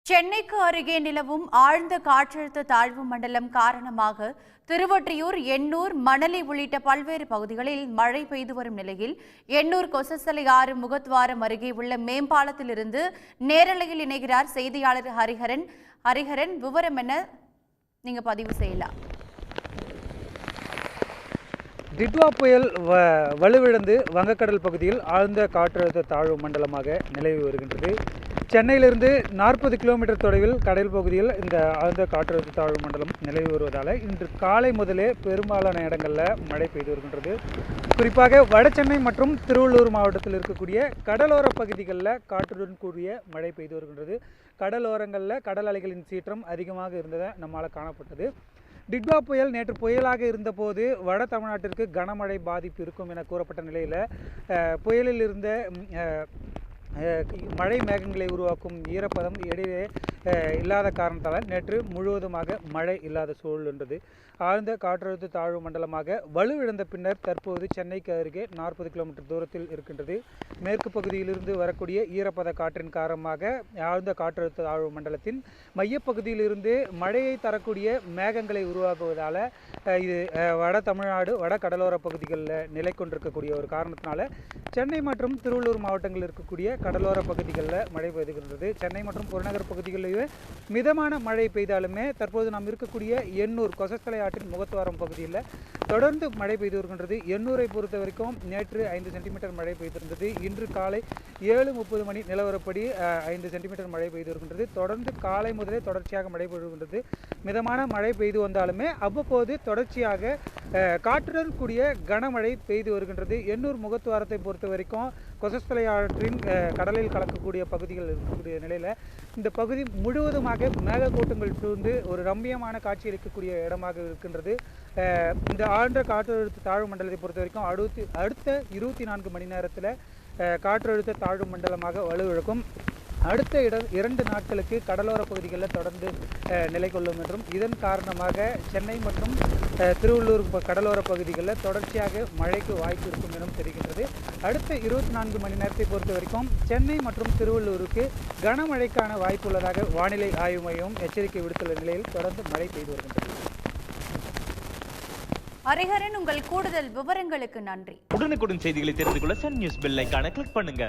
சென்னைக்கு அருகே நிலவும் ஆழ்ந்த காற்றழுத்த தாழ்வு மண்டலம் காரணமாக திருவொற்றியூர், எண்ணூர், மணலி உள்ளிட்ட பல்வேறு பகுதிகளில் மழை பெய்து வரும் நிலையில் எண்ணூர் கொசஸ்தலை ஆறு முகத்வாரம் அருகே உள்ள மேம்பாலத்திலிருந்து நேரலையில் இணைகிறார் செய்தியாளர் ஹரிஹரன். ஹரிஹரன், விவரம் என்ன? நீங்க பதிவு செய்யலாம். டிட்வா புயல் வலுவிழந்து வங்கக்கடல் பகுதியில் ஆழ்ந்த காற்றழுத்த தாழ்வு மண்டலமாக நிலவி வருகின்றது. சென்னையிலிருந்து 40 கிலோமீட்டர் தொலைவில் கடல் பகுதியில் இந்த ஆழ்ந்த காற்றழுத்த தாழ்வு மண்டலம் நிலவி வருவதால் இன்று காலை முதலே பெரும்பாலான இடங்களில் மழை பெய்து வருகின்றது. குறிப்பாக வடசென்னை மற்றும் திருவள்ளூர் மாவட்டத்தில் இருக்கக்கூடிய கடலோர பகுதிகளில் காற்றுடன் கூடிய மழை பெய்து வருகின்றது. கடலோரங்களில் கடல் அலைகளின் சீற்றம் அதிகமாக இருந்ததை நம்மால் காணப்பட்டது. டிட்வா புயல் நேற்று புயலாக இருந்தபோது வட தமிழ்நாட்டிற்கு கனமழை பாதிப்பு இருக்கும் என கூறப்பட்ட நிலையில் புயலில் இருந்த மழை மேகங்களை உருவாக்கும் ஈரப்பதம் இடையே இல்லாத காரணத்தால் நேற்று முழுவதுமாக மழை இல்லாத சூழல் இருந்தது. ஆழ்ந்த காற்றழுத்த தாழ்வு மண்டலமாக வலுவிழந்த பின்னர் தற்போது சென்னைக்கு அருகே 40 கிலோமீட்டர் தூரத்தில் இருக்கின்றது. மேற்கு பகுதியிலிருந்து வரக்கூடிய ஈரப்பத காற்றின் காரணமாக ஆழ்ந்த காற்றழுத்த தாழ்வு மண்டலத்தின் மையப்பகுதியிலிருந்து மழையை தரக்கூடிய மேகங்களை உருவாக்குவதால் இது வட தமிழ்நாடு வட கடலோர பகுதிகளில் நிலை கொண்டிருக்கக்கூடிய ஒரு காரணத்தினால சென்னை மற்றும் திருவள்ளூர் மாவட்டங்களில் இருக்கக்கூடிய கடலோர பகுதிகளில் மழை பெய்துகின்றது. சென்னை மற்றும் புறநகர் பகுதிகளிலேயே மிதமான மழை பெய்தாலுமே தற்போது நாம் இருக்கக்கூடிய எண்ணூர் கொசஸ்தலை ஆற்றின் முகத்துவாரம் பகுதியில் தொடர்ந்து மழை பெய்து வருகின்றது. எண்ணூரை பொறுத்த வரைக்கும் நேற்று 5 சென்டிமீட்டர் மழை பெய்திருந்தது. இன்று காலை 7:30 மணி நிலவரப்படி 5 சென்டிமீட்டர் மழை பெய்து வருகின்றது. தொடர்ந்து காலை முதலே தொடர்ச்சியாக மழை பெய்கின்றது. மிதமான மழை பெய்து வந்தாலுமே அவ்வப்போது தொடர்ச்சியாக காற்றுடன் கூடிய கனமழை பெய்து வருகின்றது. எண்ணூர் முகத்துவாரத்தை பொறுத்த வரைக்கும் கொசஸ்தலை ஆற்றின் கடலில் கலக்கக்கூடிய பகுதிகள் இருக்கக்கூடிய நிலையில் இந்த பகுதி முழுவதுமாக மேகக்கூட்டங்கள் சூழ்ந்து ஒரு ரம்மியமான காட்சி அளிக்கக்கூடிய இடமாக இருக்கின்றது. இந்த ஆழ்ந்த காற்றழுத்த தாழ்வு மண்டலத்தை பொறுத்த வரைக்கும் அடுத்த 24 மணி நேரத்தில் காற்றழுத்த தாழ்வு மண்டலமாக வலுவிழக்கும். அடுத்த 2 நாட்களுக்கு கடலோர பகுதிகளில் தொடர்ந்து நிலை கொள்ளும் என்றும் இதன் காரணமாக சென்னை மற்றும் திருவள்ளூர் கடலோர பகுதிகளில் தொடர்ச்சியாக மழைக்கு வாய்ப்பு இருக்கும் எனவும் தெரிகின்றது. அடுத்த 24 மணி நேரத்தை பொறுத்த வரைக்கும் சென்னை மற்றும் திருவள்ளூருக்கு கனமழைக்கான வாய்ப்பு உள்ளதாக வானிலை ஆய்வு மையம் எச்சரிக்கை விடுத்துள்ள நிலையில் தொடர்ந்து மழை பெய்து வருகின்றது. ஹரிஹரன், உங்கள் கூடுதல் விவரங்களுக்கு நன்றி. உடனுக்குடன் செய்திகளை தெரிந்து கொள்ள சன் நியூஸ் பெல் ஐகானை கிளிக் பண்ணுங்க.